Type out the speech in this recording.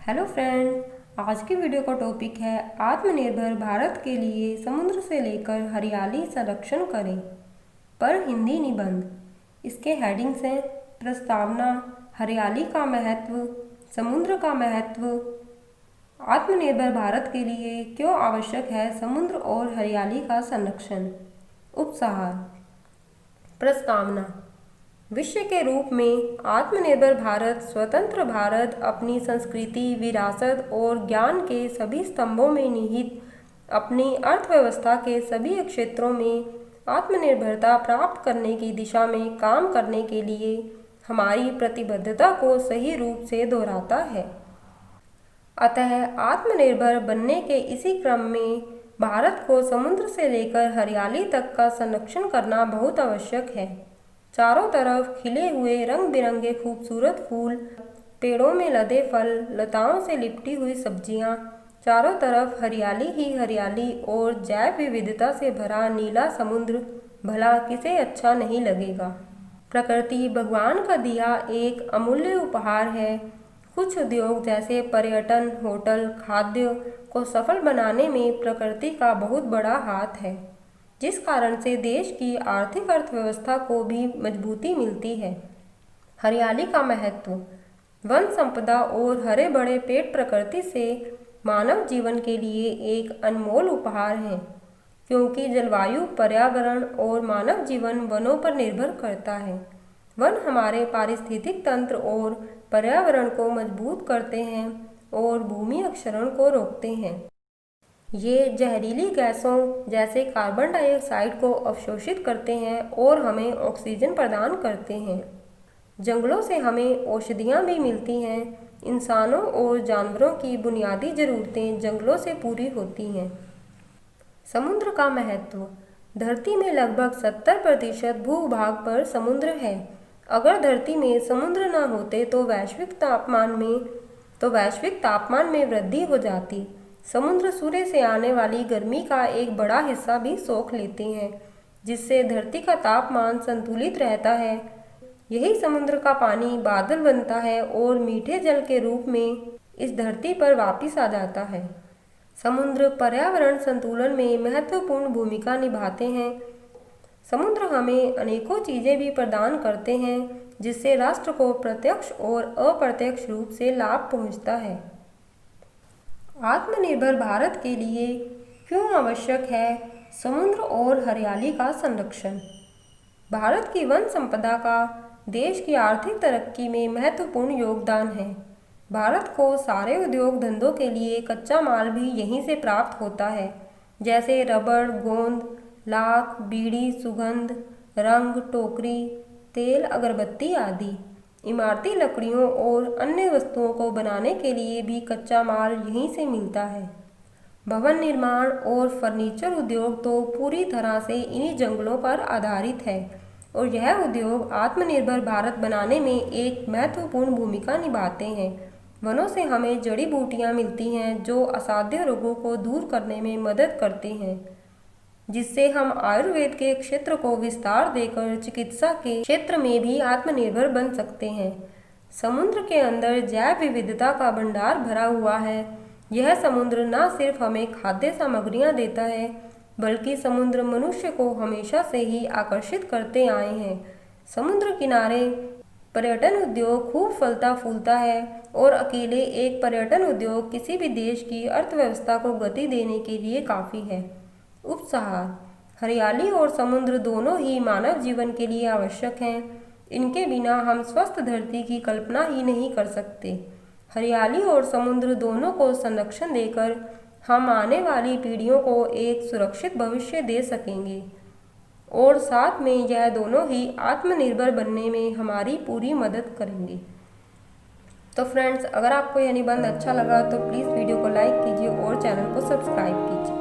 Hello friend, आज की video का टॉपिक है आत्मनिर्भर भारत के लिए समुद्र से लेकर हरियाली संरक्षण करें पर हिंदी निबंध। इसके हेडिंग्स हैं प्रस्तावना, हरियाली का महत्व, समुद्र का महत्व, आत्मनिर्भर भारत के लिए क्यों आवश्यक है समुद्र और हरियाली का संरक्षण। उपसार। प्रस्तावना। विश्व के रूप में आत्मनिर्भर भारत स्वतंत्र भारत अपनी संस्कृति, विरासत और ज्ञान के सभी स्तंभों में निहित अपनी अर्थव्यवस्था के सभी क्षेत्रों में आत्मनिर्भरता प्राप्त करने की दिशा में काम करने के लिए हमारी प्रतिबद्धता को सही रूप से दोहराता है। अतः आत्मनिर्भर बनने के इसी क्रम में भारत को समुद्र से लेकर हरियाली तक का संरक्षण करना बहुत आवश्यक है। चारों तरफ खिले हुए रंग बिरंगे खूबसूरत फूल, पेड़ों में लदे फल, लताओं से लिपटी हुई सब्जियां, चारों तरफ हरियाली ही हरियाली और जैव विविधता से भरा नीला समुद्र, भला किसे अच्छा नहीं लगेगा। प्रकृति भगवान का दिया एक अमूल्य उपहार है। कुछ उद्योग जैसे पर्यटन, होटल, खाद्य को सफल बनाने में प्रकृति का बहुत बड़ा हाथ है, जिस कारण से देश की आर्थिक अर्थव्यवस्था को भी मजबूती मिलती है। हरियाली का महत्व। वन संपदा और हरे भरे पेड़ प्रकृति से मानव जीवन के लिए एक अनमोल उपहार हैं, क्योंकि जलवायु, पर्यावरण और मानव जीवन वनों पर निर्भर करता है। वन हमारे पारिस्थितिक तंत्र और पर्यावरण को मजबूत करते हैं और भूमि क्षरण को रोकते हैं। ये जहरीली गैसों जैसे कार्बन डाइऑक्साइड को अवशोषित करते हैं और हमें ऑक्सीजन प्रदान करते हैं। जंगलों से हमें औषधियाँ भी मिलती हैं। इंसानों और जानवरों की बुनियादी ज़रूरतें जंगलों से पूरी होती हैं। समुद्र का महत्व। धरती में लगभग 70% भूभाग पर समुद्र है। अगर धरती में समुद्र न होते तो वैश्विक तापमान में वृद्धि हो जाती। समुद्र सूर्य से आने वाली गर्मी का एक बड़ा हिस्सा भी सोख लेते हैं, जिससे धरती का तापमान संतुलित रहता है। यही समुद्र का पानी बादल बनता है और मीठे जल के रूप में इस धरती पर वापस आ जाता है। समुद्र पर्यावरण संतुलन में महत्वपूर्ण भूमिका निभाते हैं। समुद्र हमें अनेकों चीज़ें भी प्रदान करते हैं, जिससे राष्ट्र को प्रत्यक्ष और अप्रत्यक्ष रूप से लाभ पहुंचता है। आत्मनिर्भर भारत के लिए क्यों आवश्यक है समुद्र और हरियाली का संरक्षण। भारत की वन संपदा का देश की आर्थिक तरक्की में महत्वपूर्ण योगदान है। भारत को सारे उद्योग धंधों के लिए कच्चा माल भी यहीं से प्राप्त होता है, जैसे रबड़, गोंद, लाख, बीड़ी, सुगंध, रंग, टोकरी, तेल, अगरबत्ती आदि। इमारती लकड़ियों और अन्य वस्तुओं को बनाने के लिए भी कच्चा माल यहीं से मिलता है। भवन निर्माण और फर्नीचर उद्योग तो पूरी तरह से इन्हीं जंगलों पर आधारित है और यह उद्योग आत्मनिर्भर भारत बनाने में एक महत्वपूर्ण भूमिका निभाते हैं। वनों से हमें जड़ी बूटियां मिलती हैं जो असाध्य रोगों को दूर करने में मदद करते हैं, जिससे हम आयुर्वेद के क्षेत्र को विस्तार देकर चिकित्सा के क्षेत्र में भी आत्मनिर्भर बन सकते हैं। समुद्र के अंदर जैव विविधता का भंडार भरा हुआ है। यह समुद्र न सिर्फ हमें खाद्य सामग्रियां देता है, बल्कि समुद्र मनुष्य को हमेशा से ही आकर्षित करते आए हैं। समुद्र किनारे पर्यटन उद्योग खूब फलता फूलता है और अकेले एक पर्यटन उद्योग किसी भी देश की अर्थव्यवस्था को गति देने के लिए काफ़ी है। उपसार। हरियाली और समुद्र दोनों ही मानव जीवन के लिए आवश्यक हैं। इनके बिना हम स्वस्थ धरती की कल्पना ही नहीं कर सकते। हरियाली और समुद्र दोनों को संरक्षण देकर हम आने वाली पीढ़ियों को एक सुरक्षित भविष्य दे सकेंगे और साथ में यह दोनों ही आत्मनिर्भर बनने में हमारी पूरी मदद करेंगे। तो फ्रेंड्स, अगर आपको यह निबंध अच्छा लगा तो प्लीज़ वीडियो को लाइक कीजिए और चैनल को सब्सक्राइब कीजिए।